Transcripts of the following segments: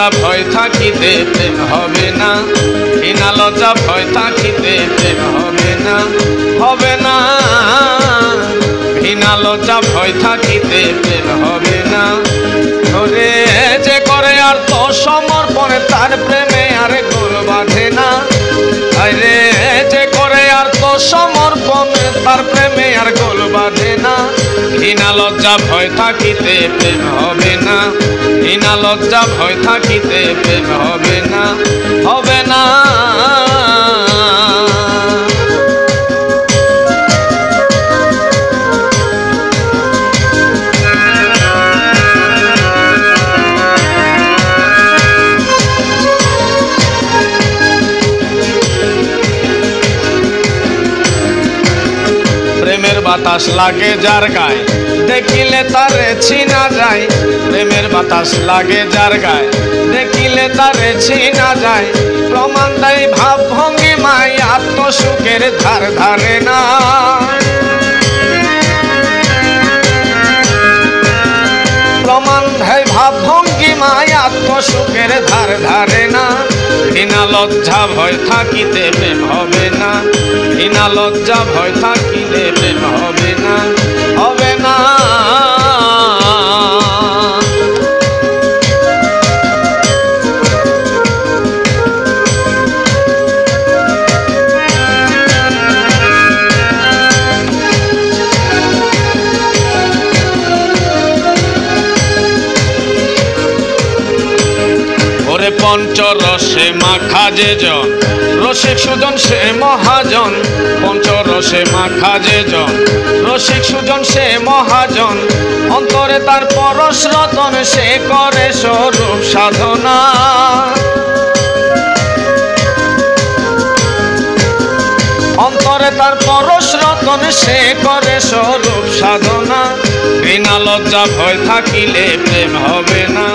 লজ্জা ভয় থাকিতে প্রেম হবে না, ঘৃণা লজ্জা ভয় থাকিতে প্রেম হবে না, হবে না। ঘৃণা লজ্জা ভয় থাকিতে প্রেম হবে না। ওরে যে করে আর তো সমর্পণে তার প্রেমে আর গোল বাঁধে না। আরে যে করে আর তো সমর্পণে তার প্রেমে আর গোল বাঁধে না। ঘৃণা লজ্জা ভয় থাকিতে প্রেম হবে না, ঘৃণা লজ্জা ভয় থাকিতে প্রেম হবে না, হবে না। প্রেমের বাতাস লাগে যার গায়ে দেখিলে তারে ছিনা যায়। প্রেমের বাতাস লাগে যার গায়ে দেখিলে তারে ছিনা যায়। প্রমাণ দেয় ভাব ভঙ্গিমায় আত্মসুখের ধার ধারে না। প্রমাণ দেয় ভাব ভঙ্গিমায় আত্মসুখের ধার ধারে না। ঘৃণা লজ্জা ভয় থাকিতে প্রেম হবে না, ঘৃণা লজ্জা ভয় থাকিলে প্রেম হবে না, হবে না। ওরে পঞ্চরসে মাখা যে জন রসিক সুজন সে মহাজন। পঞ্চরসে মাখা যে জন রসিক সুজন সে মহাজন। অন্তরে তার পরশ রতন সে করে স্বরূপ সাধনা। অন্তরে তার পরশ রতন সে করে স্বরূপ সাধনা। ঘৃণা লজ্জা ভয় থাকিলে প্রেম হবে না,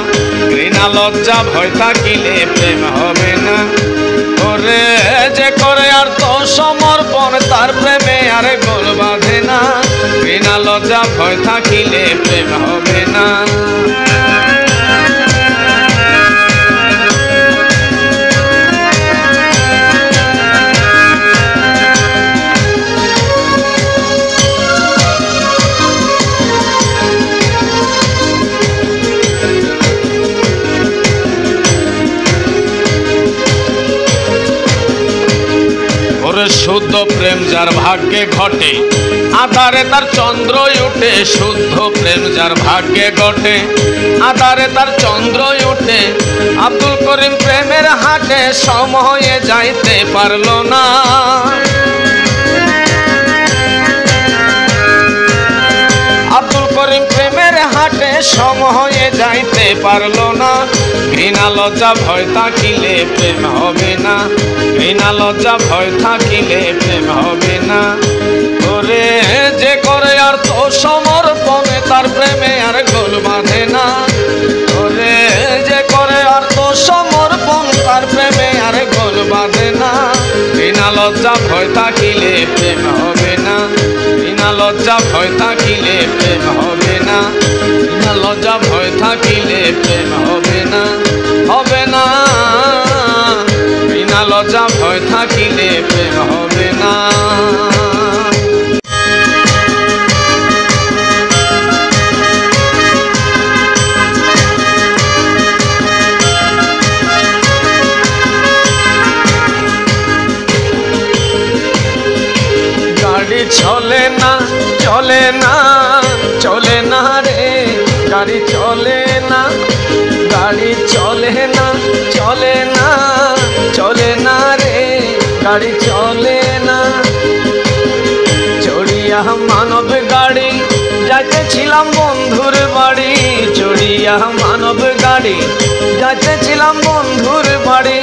ঘৃণা লজ্জা ভয় থাকিলে প্রেম হবে না। ওরে যে করে আর তো সমর্পণ তার প্রেমে আর গোল বাঁধে না। ঘৃণা লজ্জা ভয় থাকিলে প্রেম হবে না। শুদ্ধ প্রেম যার ভাগ্যে ঘটে আধারে তার চন্দ্র উঠে। শুদ্ধ প্রেম যার ভাগ্যে ঘটে আধারে তার চন্দ্র উঠে। আব্দুল করিম প্রেমের হাটে সময়ে যাইতে পারল না। আব্দুল করিম প্রেমের হাটে সময়ে যাইতে পারল না। ঘৃণা লজ্জা ভয় থাকিলে প্রেম হবে না, ঘৃণা লজ্জা ভয় থাকিলে প্রেম হবে না। ওরে যে করে আর তো সমর্পণে তার প্রেমে আর গোল বাঁধে না। ওরে যে করে আর তো সমর্পণ তার প্রেমে আর গোল বাঁধে না। ঘৃণা লজ্জা ভয় থাকিলে প্রেম হবে না, ঘৃণা লজ্জা ভয় থাকিলে প্রেম হবে না, ঘৃণা লজ্জা ভয় থাকিলে প্রেম হবে না, হবে না। ঘৃণা লজ্জা ভয় থাকিলে প্রেম হবে না। গাড়ি চলে না চলে না চলে না রে, গাড়ি চলে না, গাড়ি চলে না চলে না চলে না রে, গাড়ি চলে না। চড়িয়া মানব গাড়ি যাইতেছিলাম বন্ধুর বাড়ি, চড়িয়া মানব গাড়ি যাইতেছিলাম বন্ধুর বাড়ি।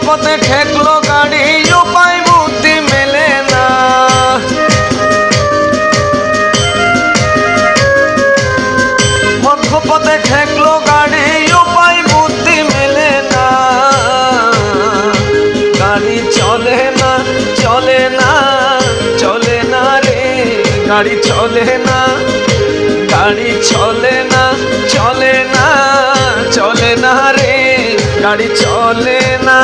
পথে ঠেকলো গাড়ি উপায় বুদ্ধি মেলে না। পথে ঠেকলো গাড়ি উপায় বুদ্ধি মেলে না। গাড়ি চলে না চলে না চলে না রে, গাড়ি চলে না, গাড়ি চলে না চলে না চলে না রে, গাড়ি চলে না।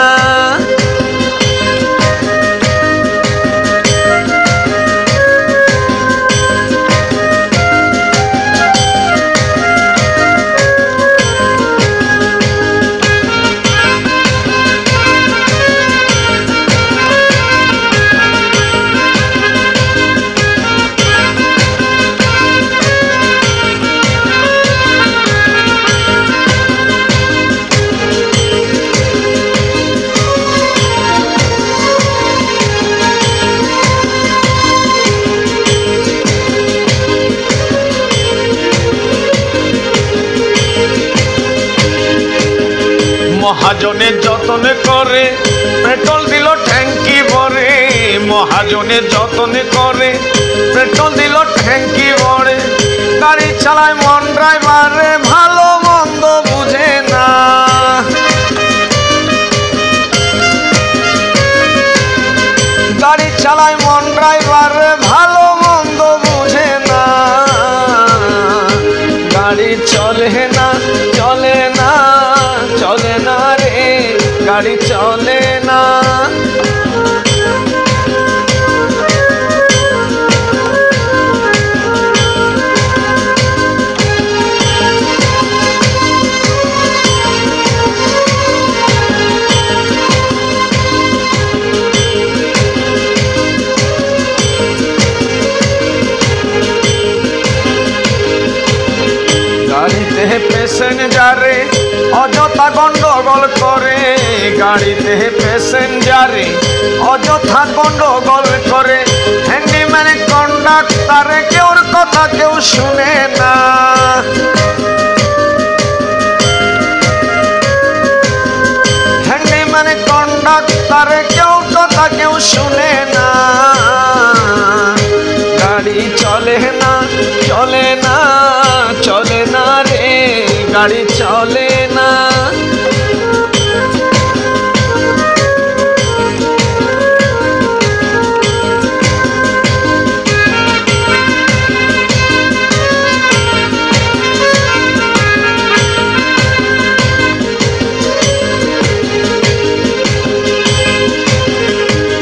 মহাজনের যতন করে পেট্রোল দিল ট্যাঙ্কি ভরে, মহাজনের যতন করে পেট্রোল দিল ট্যাঙ্কি ভরে। গাড়ি চালায় মন ড্রাইভারে ভালো মন্দ বুঝে না। গাড়ি চালায় মন ড্রাইভারে ভালো মন্দ বুঝে না। গাড়ি চলে না চলে না চলে না রে, গাড়ি চলে না। গাড়িতে প্যাসেঞ্জারে অযথা গন্ডগোল করে, গাড়িতে প্যাসেঞ্জারে অযথা গন্ডগোল করে। হ্যান্ডিম্যান কন্ডাক্টরে কেউর কথা কেউ শুনে না। হ্যান্ডিম্যান কন্ডাক্টরে কেউ কথা কেউ শুনে না। গাড়ি চলে না চলে না চলে না রে, গাড়ি চলে না।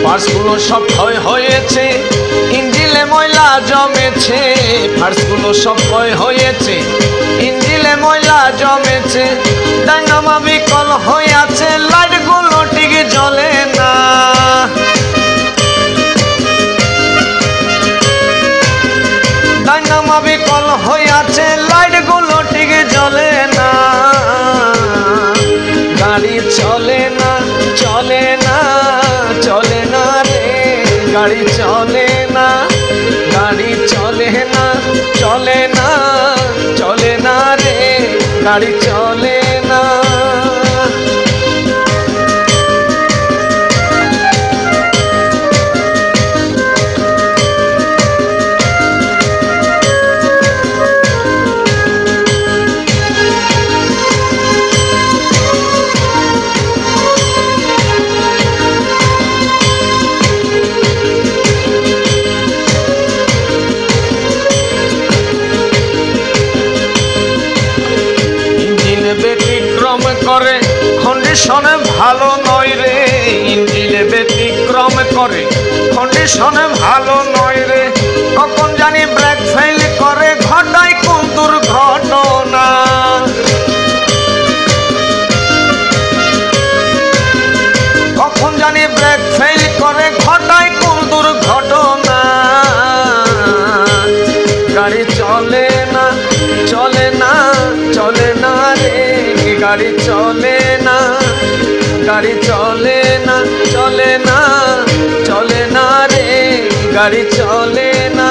পার্সগুলো সব ক্ষয় হয়েছে, ইঞ্জিলে ময়লা জমেছে। পার্সগুলো সব ক্ষয় হয়েছে, ইঞ্জিলে ময়লা জমেছে। ডাইনামা বিকল হয়ে আছে, লাইটগুলো ঠিক জ্বলে না। ডাইনামা বিকল হয়ে আছে, লাইটগুলো ঠিক জ্বলে না। গাড়ি চলে না চলে না চলে না রে, গাড়ি চলে না। গাড়ি চলে না চলে না চলে না রে, গাড়ি চলে না। ব্যতিক্রম করে কন্ডিশনে ভালো নয় রে, ইঞ্জিনে ব্যতিক্রম করে কন্ডিশনে ভালো নয় রে। কখন জানি ব্রেক ফেল করে ঘটায় কোন দুর্ঘটনা। কখন জানি ব্রেক ফেল করে ঘটায় কোন দুর্ঘটনা। গাড়ি চলে না চলে না চলে না রে, গাড়ি চলে না। গাড়ি চলে না চলে না চলে না রে, গাড়ি চলে না।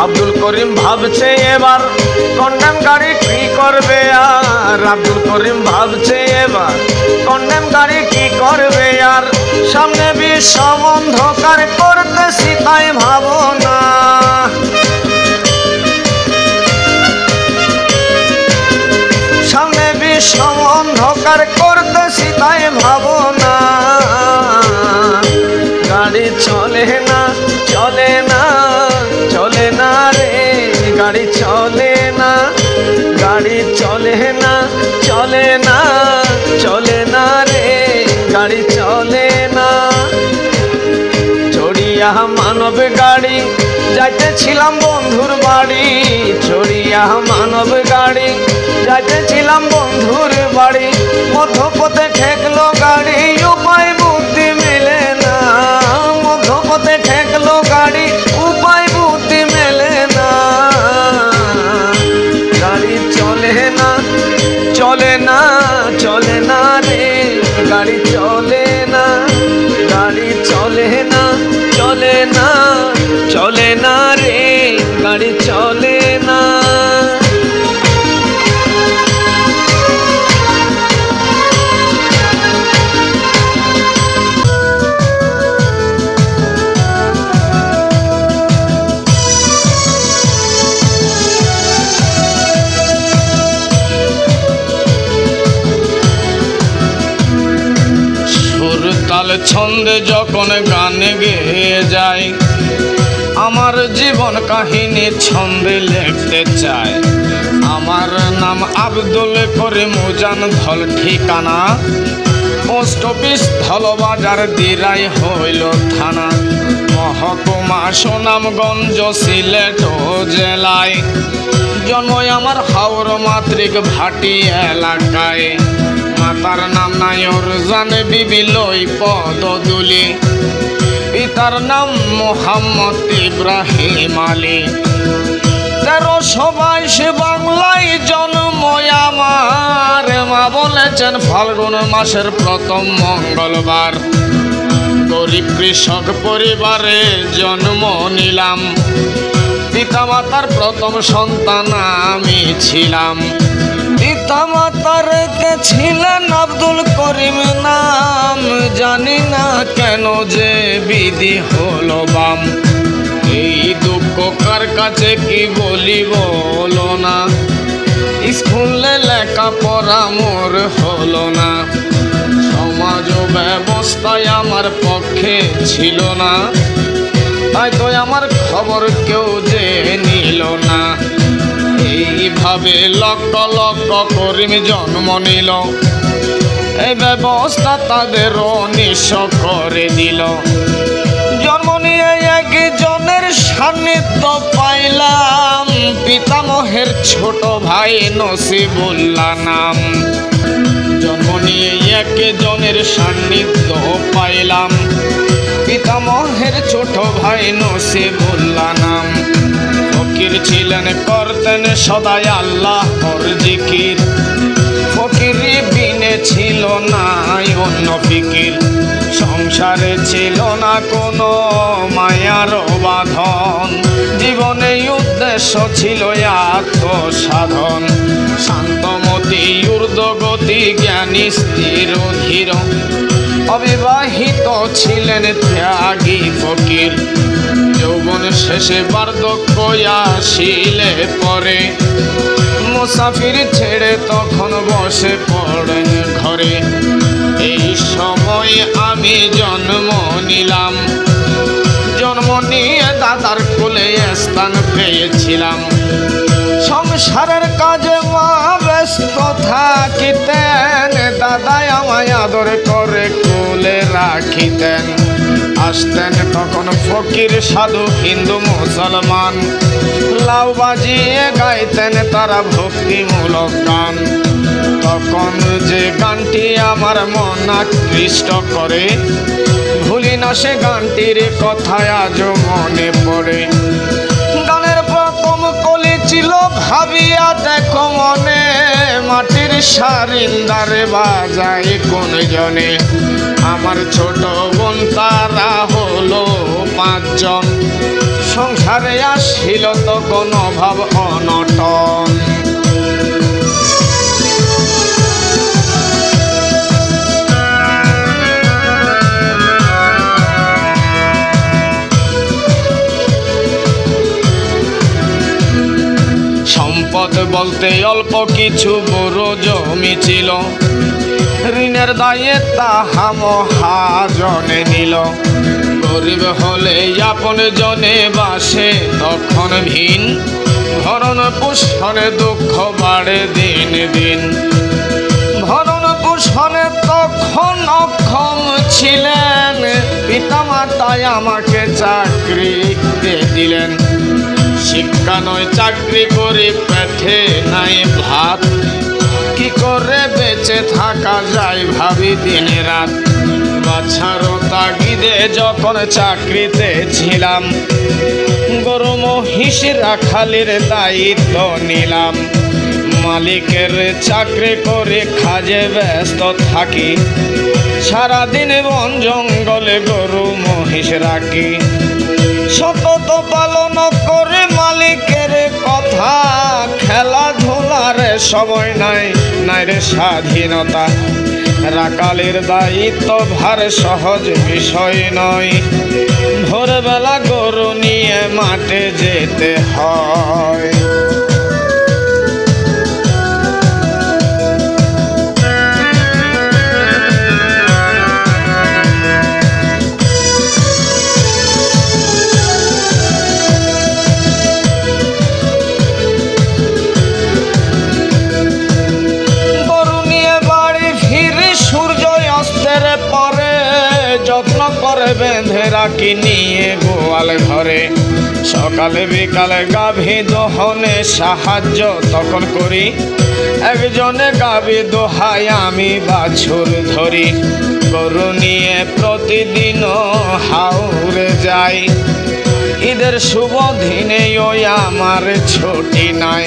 আব্দুল করিম ভাবছে এবার কন্ডেম গাড়ি ঠিক করবে আর? আব্দুল করিম ভাবছে এবার কন্ডেম গাড়ি কি করবে আর? সামনে বিশ্ব অন্ধকার করতেছি তাই ভাবো না, সামনে বিশ্ব অন্ধকার করতেছি তাই ভাবো না। গাড়ি চলে না চলে না চলে না রে, গাড়ি চলে না, গাড়ি চলে না চলে না চলে না রে, গাড়ি চলে না। চড়িয়া মানব গাড়ি যাইতেছিলাম বন্ধুর বাড়ি, চড়িয়া মানব গাড়ি যাইতেছিলাম বন্ধুর বাড়ি, মধ্যপথে ঠেকলো গাড়ি উপায় বুদ্ধি মেলে না, মধ্যপথে ঠেকলো গাড়ি উপায় বুদ্ধি মেলে না। গাড়ি চলে না চলে না চলে না রে, গাড়ি চলে না, গাড়ি চলে না চলে না চলে না রে, গাড়ি চলে না। তাল ছন্দে যখন গান গেয়ে যাই, আমার জীবন কাহিনী ছন্দে লিখতে চাই। আমার নাম আব্দুল করিম উজান, ধল ঠিকানা পোস্ট অফিস ধলবাজার, দিরাই হইল থানা, মহকুমা সুনামগঞ্জ সিলেট জেলায়। জন্ম আমার হাওর মাতৃক ভাটি এলাকায়, মাতার নাম নায়র জানে বিবি লই পদদুলি, পিতার নাম মোহাম্মদ ইব্রাহিম আলী। 1322 বাংলায় জন্ম আমার, মা বলেছেন ফাল্গুন মাসের প্রথম মঙ্গলবার। গরিব কৃষক পরিবারে জন্ম নিলাম, পিতা মাতার প্রথম সন্তান আমি ছিলাম। পিতা মাতার কে ছিলেন আব্দুল করিম নাম, জানি না কেন যে বিধি হলো বাম। এই দুঃখ কার কাছে কি বলি বলো না, স্কুলে লেখাপড়া মোর হলো না, সমাজ ব্যবস্থায় আমার পক্ষে ছিল না, তাই তো আমার খবর কেউ যে নিল না। এইভাবে লক্ষ লক্ষ করিম জন্ম নিল, এই ব্যবস্থা তাদেরও নিঃস্ব করে দিল। জন্ম নিয়ে একজনের সান্নিধ্য পাইলাম, পিতামহের ছোট ভাই নসিবুল্লাহ নাম। জন্ম নিয়ে একজনের সান্নিধ্য পাইলাম, পিতামহের ছোট ভাই নসিবুল্লাহ নাম। ফকির ছিলেন, করতেন সদাই আল্লাহর জিকির, ফকির বিনে ছিল না অন্য ফিকির। সংসারে ছিল না কোনো মায়ার বাঁধন, জীবনে উদ্দেশ্য ছিল আত্মসাধন। শান্তমতি ঊর্ধ্বগতি জ্ঞানী স্থির ধীর, অবিবাহিত ছিলেন ত্যাগী ফকির। যৌবন শেষে বার্ধক্য আসিলে পরে, মুসাফির ছেড়ে তখন বসে পড়েন ঘরে। এই সময় আমি জন্ম নিলাম, জন্ম নিয়ে দাদার কোলে স্থান পেয়েছিলাম। সংসারের কাজে মা ব্যস্ত থাকিতেন, দাদাই আমায় আদর করে কোলে রাখিতেন। আসতেন তখন ফকির সাধু হিন্দু মুসলমান, লাউ বাজিয়ে গাইতেন তারা ভক্তিমূলক গান। তখন যে গানটি আমার মন আকৃষ্ট করে, ভুলি না সে গানটির কথা আজও মনে পড়ে। গানের প্রথম কলি ছিল ভাবিয়া দেখো মনে, মাটির সারিন্দারে বাজায় কোন জনে। আমার ছোট বোন তারা হলো 5 জন, সংসারে আসিল তখন অভাব অনটন। বলতে অল্প কিছু বড় জমি ছিল, ঋণের দায়ে তাহা মহাজনে নিল। গরিব হলে আপন জনে বাসে তখন ভিন, ভরণ পোষণে দুঃখ বাড়ে দিন দিন। ভরণ পোষণে তখন অক্ষম ছিলেন, পিতা মাতায় আমাকে চাকরি দিলেন। শিক্ষা নয় চাকরি করে পেটে নাই ভাত, কি করে বেঁচে থাকা যায় ভাবি দিন রাত। বাছারও তাগিদে যখন চাকরিতে ছিলাম, গরু মহিষ রাখালের দায়িত্ব নিলাম। মালিকের চাকরি করে কাজে ব্যস্ত থাকি, সারাদিন বন জঙ্গলে গরু মহিষ রাখি। সতত পালন করে মালিকের কথা, খেলাধুলার সময় নাই, নাই রে স্বাধীনতা। রাখালের দায়িত্ব ভার সহজ বিষয় নয়, ভোরবেলা গরু নিয়ে মাঠে যেতে হয়। যত্ন করে বেঁধে রাখি নিয়ে গোয়াল ঘরে। সকালে বিকালে গাভী দোহনে সাহায্য তখন করি, একজনে গাভী দোহাই আমি বাছুর ধরি। গরু নিয়ে প্রতিদিন হাওরে যাই, ঈদের শুভ দিনে ওই আমার ছুটি নাই।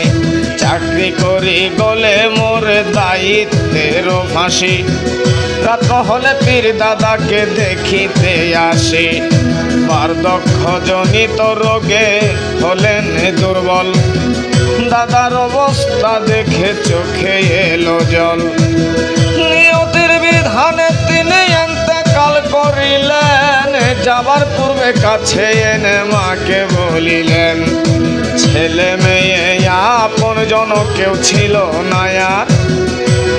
চাকরি করি গলে মোর দায়িত্বের ফাঁসি, রাত হলে পীর দাদাকে দেখিতে আসি। বার্ধক্যজনিত রোগে হলেন দুর্বল, দাদার অবস্থা দেখে চোখে এলো জল। নিয়তির বিধানে তিনি ইন্তেকাল করিলেন, যাবার পূর্বে কাছে এনে মাকে বলিলেন, ছেলে মেয়ে আপন জন কেউ ছিল না আর,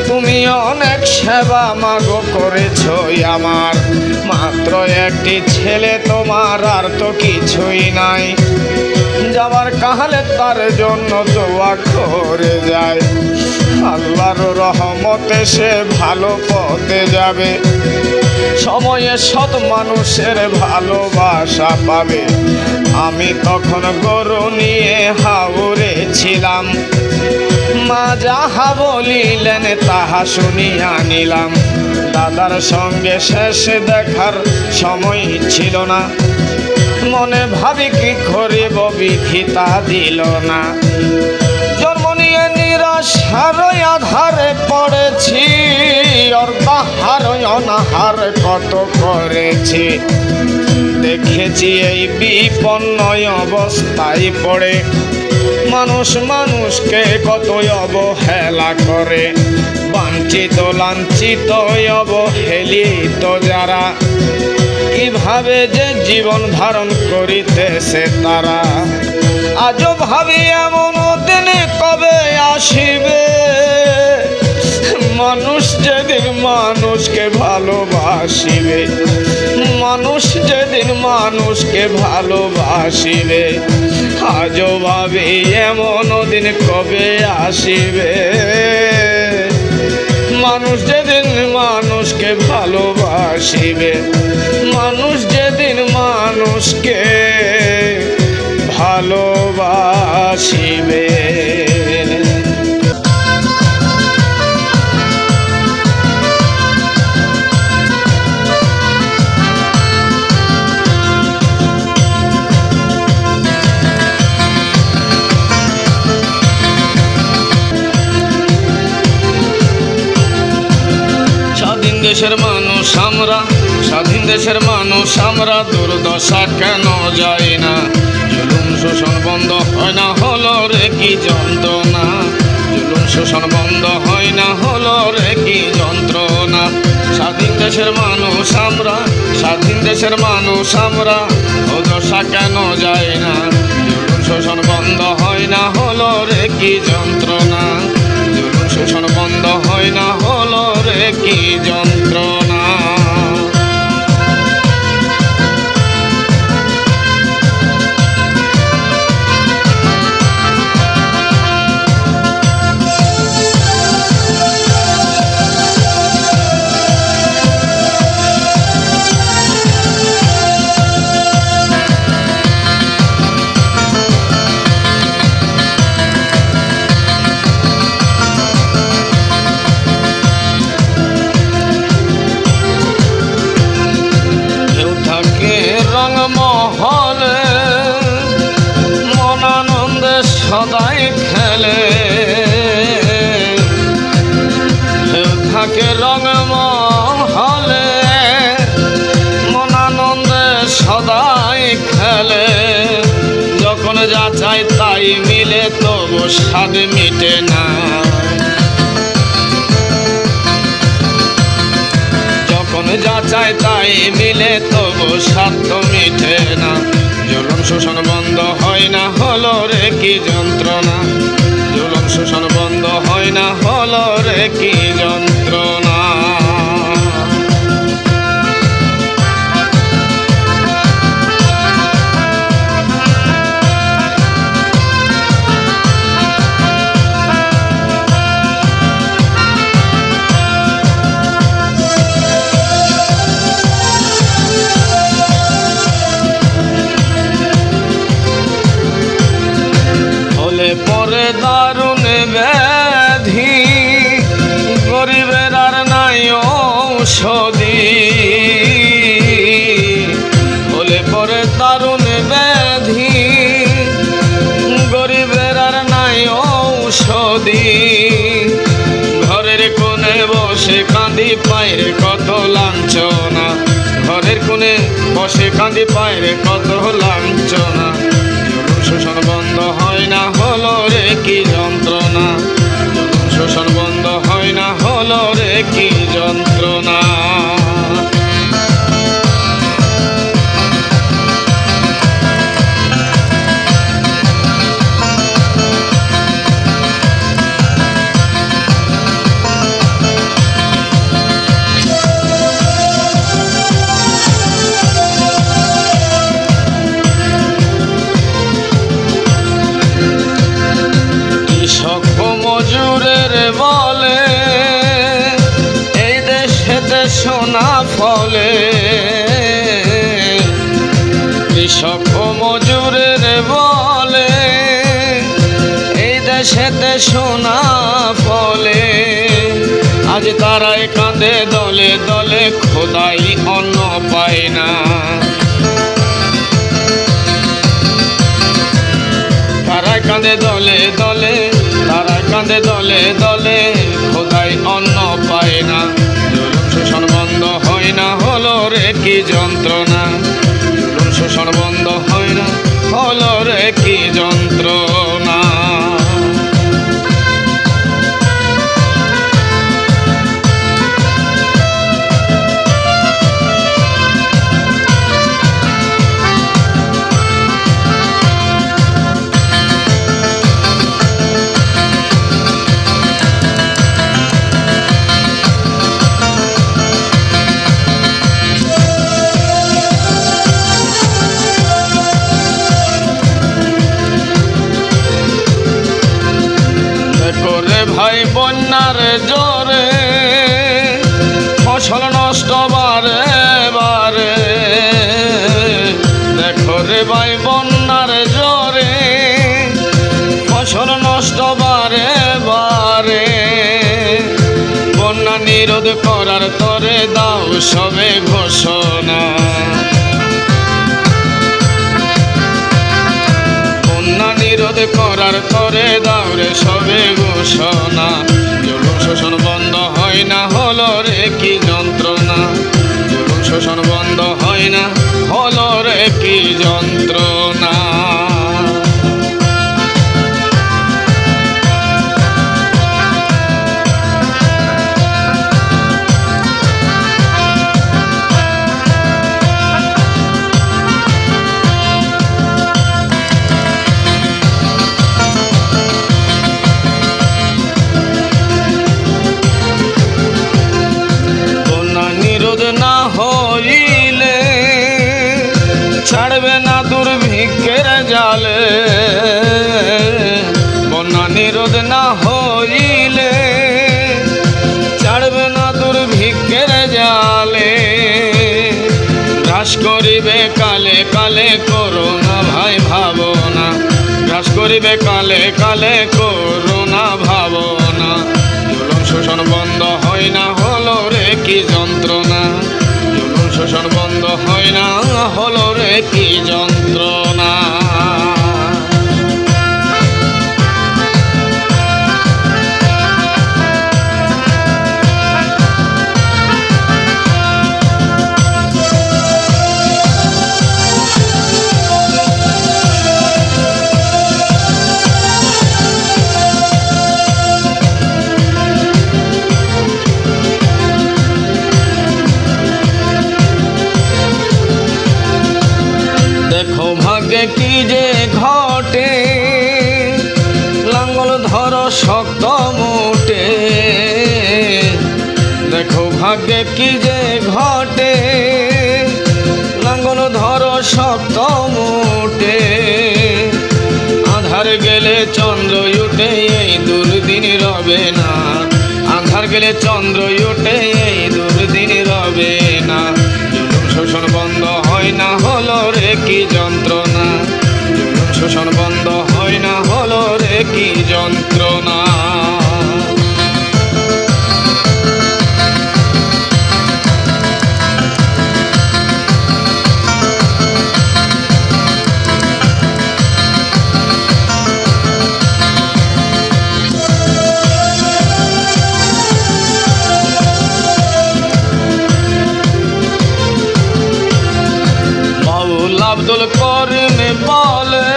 তুমি অনেক সেবা মাগো করেছ আমার। মাত্র একটি ছেলে তোমার, আর তো কিছুই নাই। যাবার কালে তার জন্য দোয়া করে যায়, আল্লাহর রহমতে সে ভালো পথে যাবে। সময়ে সৎ মানুষের ভালোবাসা পাবে। আমি তখন গরু নিয়ে হাওরে ছিলাম, মা যাহা বলিলেন তাহা শুনিয়া নিলাম। দাদার সঙ্গে শেষ দেখার সময় ছিল না, মনে ভাবি কি করিব বিধি তা দিল না। জন্ম নিয়ে নিরাশার আধারে পড়েছি, অর্ধাহার অনাহার কত করেছি। দেখেছি এই বিপন্ন অবস্থায় পড়ে, মানুষ মানুষকে কত অবহেলা করে। বাঞ্ছিত লাঞ্ছিত অবহেলিত যারা, কিভাবে যে জীবন ধারণ করিতেছে তারা। আজও ভাবি এমন দিন কবে আসিবে, মানুষ যেদিন মানুষকে ভালোবাসিবে। মানুষ যেদিন মানুষকে ভালোবাসিবে, আজও ভাবি এমন দিন কবে আসিবে। মানুষ যেদিন মানুষকে ভালোবাসিবে, মানুষ যেদিন মানুষকে ভালোবাসিবে। দেশের মানুষ আমরা, স্বাধীন দেশের মানুষ আমরা, দুর্দশা কেন যায় না? জুলুম শোষণ বন্ধ হয় না, হলো রে কি যন্ত্রণা। জুলুম শোষণ বন্ধ হয় না, হলো রে কি যন্ত্রণা। স্বাধীন দেশের মানুষ আমরা, স্বাধীন দেশের মানুষ আমরা, দুর্দশা কেন যায় না? জুলুম শোষণ বন্ধ হয় না হলো রে কি যন্ত্রণা, জুলুম শোষণ বন্ধ হয় না হলো রে কি যন্ত্রণা। মহলে মন আনন্দে সদাই খেলে, ঢেউ থাকে রঙ মহলে মন আনন্দে সদাই খেলে। যখন যা চাই তাই মিলে তবু স্বাদ মিটে না, যখন যা চাই তাই মিলে তবু স্বাদ মিটে না। জুলুম শোষণ বন্ধ হয় না হলো রে কি যন্ত্রণা, জুলুম শোষণ বন্ধ হয় না হলো রে কি যন্ত্রণা। পরে দারুণ ব্যাধি গরিবের আর নাই ঔষধি, হলে পরে দারুণ ব্যাধি গরিবের আর নাই ঔষধি। ঘরের কোণে বসে কাঁদি পায়ের কত লাঞ্ছনা, ঘরের কোণে বসে কাঁদি পায়ের কত লাঞ্ছনা। শোষণ বন্ধ হয় না হলো রে কি যন্ত্রণা, শোষণ বন্ধ হয় না হলো রে কি যন্ত্রণা। মজুরের বলে এই দেশেতে সোনা ফলে, কৃষক ও মজুরের বলে এই দেশেতে সোনা ফলে। আজ তারাই কাঁদে দলে দলে খোদাই অন্ন পায় না, তারাই কাঁদে দলে দলে, তারাই কাঁদে দলে দলে খোদাই অন্ন পায় না। জুলুম শোষণ বন্ধ হয় না হলো রে কি যন্ত্রণা, জুলুম শোষণ বন্ধ হয় না হলো রে কি যন্ত্রণা। ভাই বন্যার জোরে ফসল নষ্ট বারে বারে, দেখো রে ভাই বন্যার জোরে ফসল নষ্ট বারে বারে। বন্যা নিরোধ করার তরে দাও সবে ঘোষণা, নিরোধ করার তরে দাও রে সবে ঘোষণা। জুলুম শোষণ বন্ধ হয় না হলো রে কি যন্ত্রণা, জুলুম শোষণ বন্ধ হয় না হলো রে কি যন্ত্রণা। ছাড়বে না দুর্ভিক্ষের জালে, বন্যা নিরোধ না হইলে ছাড়বে না দুর্ভিক্ষের জালে। গ্রাস করিবে কালে কালে করোনা ভাই ভাবনা, গ্রাস করিবে কালে কালে করোনা ভাবনা। জুলুম শোষণ বন্ধ হয় না হলো রে কি যন্ত্রণা, জুলুম শোষণ বন্ধ হয় না হলো রে কি যন্ত্রণা। দেখো ভাগ্যে কি যে ঘটে, লাঙ্গল ধরো শক্ত মুটে। দেখো ভাগ্যে কি যে ঘটে, লাঙ্গল ধরো শক্ত মুটে। আধার গেলে চন্দ্র উঠে এই দুর্দিন রবে না, আধার গেলে চন্দ্র উঠে এই দুর্দিন রবে না। জুলুম শোষণ বন্ধ হয় না হলো রে কি যন্ত্রণা, জুলুম শোষণ বন্ধ হয় না হলো রে কি যন্ত্রণা। আব্দুল করিম বলে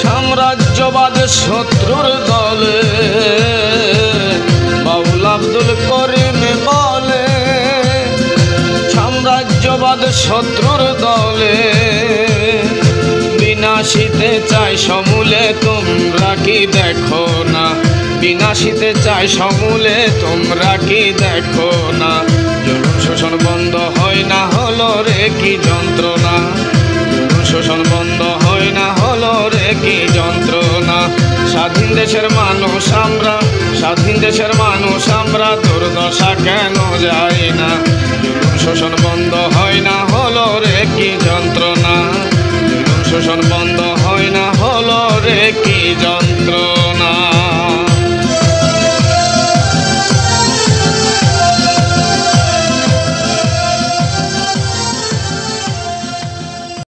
সাম্রাজ্যবাদ শত্রুর দলে, বাউল আব্দুল করিম বলে সাম্রাজ্যবাদ শত্রুর দলে। বিনাশিতে চাই সমূলে তোমরা কি দেখো না, বিনাশিতে চাই সমূলে তোমরা কি দেখো না। জুলুম শোষণ বন্ধ হয় না হলো রে কি যন্ত্রণা, জুলুম শোষণ বন্ধ হয় না হলো রে কি যন্ত্রণা। স্বাধীন দেশের মানুষ আমরা, স্বাধীন দেশের মানুষ আমরা, দুর্দশা কেন যায় না। জুলুম শোষণ বন্ধ হয় না হলো রে কি যন্ত্রণা, জুলুম শোষণ